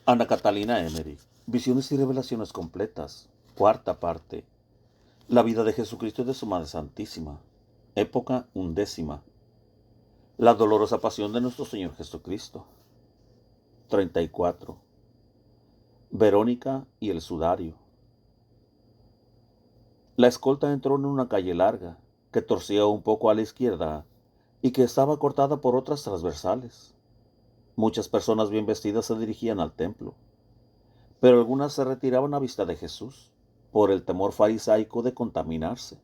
Ana Catalina Emery, Visiones y Revelaciones Completas, cuarta parte. La vida de Jesucristo y de su Madre Santísima, época undécima. La dolorosa pasión de nuestro Señor Jesucristo. 34. Verónica y el sudario. La escolta entró en una calle larga, que torcía un poco a la izquierda y que estaba cortada por otras transversales. Muchas personas bien vestidas se dirigían al templo, pero algunas se retiraban a vista de Jesús, por el temor farisaico de contaminarse.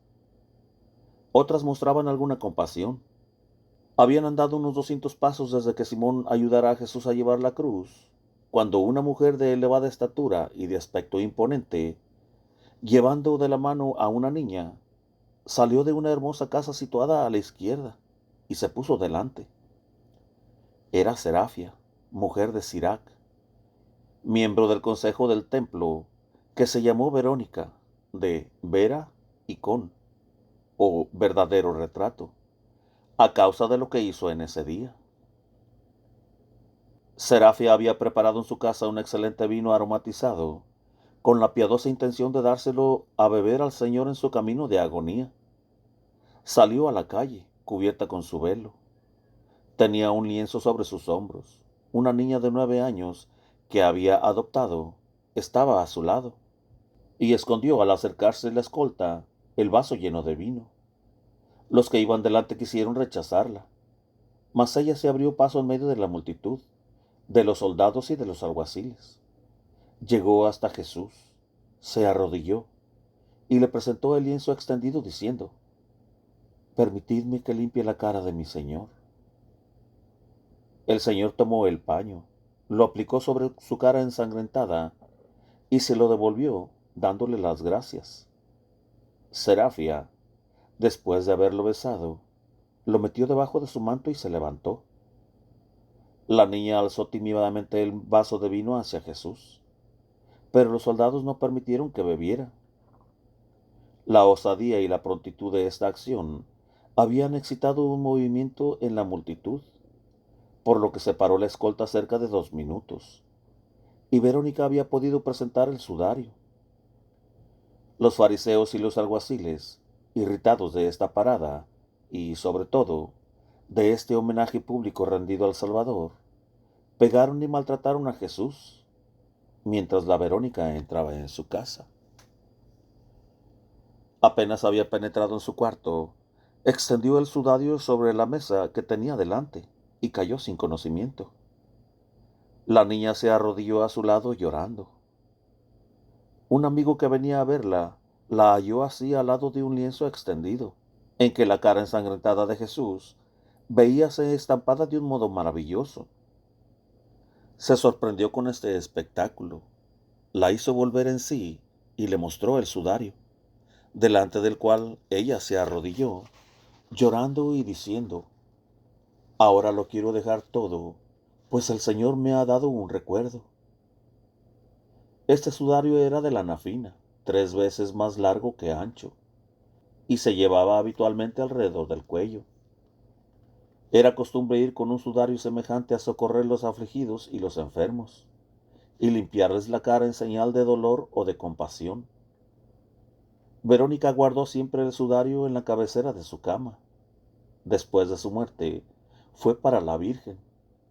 Otras mostraban alguna compasión. Habían andado unos 200 pasos desde que Simón ayudara a Jesús a llevar la cruz, cuando una mujer de elevada estatura y de aspecto imponente, llevando de la mano a una niña, salió de una hermosa casa situada a la izquierda y se puso delante. Era Serafia, mujer de Sirac, miembro del consejo del templo, que se llamó Verónica, de Vera y Con, o verdadero retrato, a causa de lo que hizo en ese día. Serafia había preparado en su casa un excelente vino aromatizado, con la piadosa intención de dárselo a beber al Señor en su camino de agonía. Salió a la calle, cubierta con su velo. Tenía un lienzo sobre sus hombros. Una niña de 9 años, que había adoptado, estaba a su lado, y escondió al acercarse la escolta el vaso lleno de vino. Los que iban delante quisieron rechazarla, mas ella se abrió paso en medio de la multitud, de los soldados y de los alguaciles. Llegó hasta Jesús, se arrodilló y le presentó el lienzo extendido diciendo: «Permitidme que limpie la cara de mi Señor». El Señor tomó el paño, lo aplicó sobre su cara ensangrentada y se lo devolvió, dándole las gracias. Serafia, después de haberlo besado, lo metió debajo de su manto y se levantó. La niña alzó tímidamente el vaso de vino hacia Jesús, pero los soldados no permitieron que bebiera. La osadía y la prontitud de esta acción habían excitado un movimiento en la multitud, por lo que se paró la escolta cerca de 2 minutos, y Verónica había podido presentar el sudario. Los fariseos y los alguaciles, irritados de esta parada y, sobre todo, de este homenaje público rendido al Salvador, pegaron y maltrataron a Jesús, mientras la Verónica entraba en su casa. Apenas había penetrado en su cuarto, extendió el sudario sobre la mesa que tenía delante y cayó sin conocimiento. La niña se arrodilló a su lado llorando. Un amigo que venía a verla la halló así al lado de un lienzo extendido, en que la cara ensangrentada de Jesús veíase estampada de un modo maravilloso. Se sorprendió con este espectáculo, la hizo volver en sí y le mostró el sudario, delante del cual ella se arrodilló, llorando y diciendo: «Ahora lo quiero dejar todo, pues el Señor me ha dado un recuerdo». Este sudario era de lana fina, 3 veces más largo que ancho, y se llevaba habitualmente alrededor del cuello. Era costumbre ir con un sudario semejante a socorrer los afligidos y los enfermos, y limpiarles la cara en señal de dolor o de compasión. Verónica guardó siempre el sudario en la cabecera de su cama. Después de su muerte, fue para la Virgen,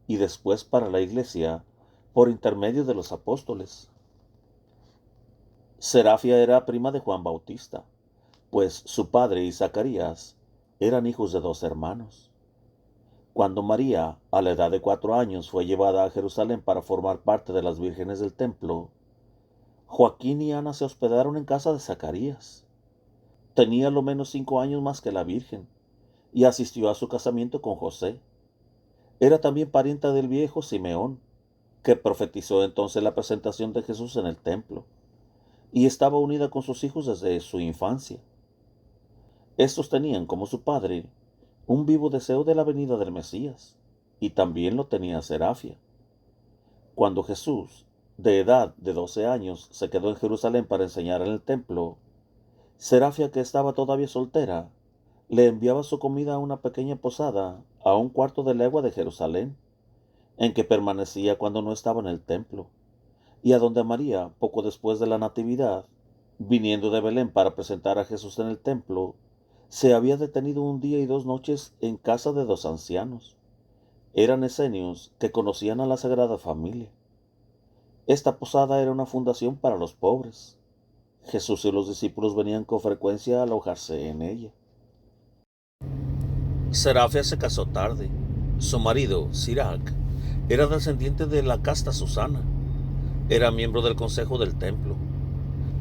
y después para la Iglesia, por intermedio de los apóstoles. Serafia era prima de Juan Bautista, pues su padre y Zacarías eran hijos de 2 hermanos. Cuando María, a la edad de 4 años, fue llevada a Jerusalén para formar parte de las vírgenes del templo, Joaquín y Ana se hospedaron en casa de Zacarías. Tenía lo menos 5 años más que la Virgen, y asistió a su casamiento con José. Era también parienta del viejo Simeón, que profetizó entonces la presentación de Jesús en el templo, y estaba unida con sus hijos desde su infancia. Estos tenían, como su padre, un vivo deseo de la venida del Mesías, y también lo tenía Serafia. Cuando Jesús, de edad de 12 años, se quedó en Jerusalén para enseñar en el templo, Serafia, que estaba todavía soltera, le enviaba su comida a una pequeña posada a 1/4 de legua de Jerusalén, en que permanecía cuando no estaba en el templo, y a donde María, poco después de la Natividad, viniendo de Belén para presentar a Jesús en el templo, se había detenido un día y 2 noches en casa de 2 ancianos. Eran esenios que conocían a la Sagrada Familia. Esta posada era una fundación para los pobres. Jesús y los discípulos venían con frecuencia a alojarse en ella. Serafia se casó tarde. Su marido, Sirac, era descendiente de la casta Susana. Era miembro del consejo del templo.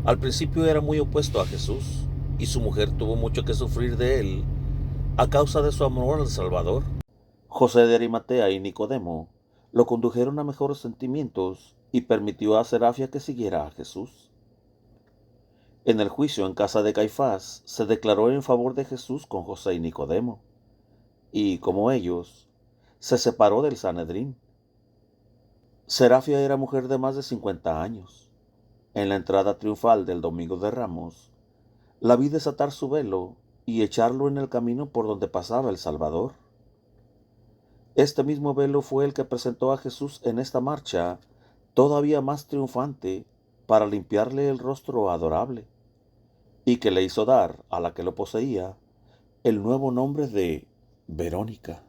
Al principio era muy opuesto a Jesús, y su mujer tuvo mucho que sufrir de él a causa de su amor al Salvador. José de Arimatea y Nicodemo lo condujeron a mejores sentimientos y permitió a Serafia que siguiera a Jesús. En el juicio en casa de Caifás se declaró en favor de Jesús con José y Nicodemo, y, como ellos, se separó del Sanedrín. Serafia era mujer de más de 50 años. En la entrada triunfal del Domingo de Ramos, la vi desatar su velo y echarlo en el camino por donde pasaba el Salvador. Este mismo velo fue el que presentó a Jesús en esta marcha todavía más triunfante para limpiarle el rostro adorable, y que le hizo dar a la que lo poseía el nuevo nombre de Verónica.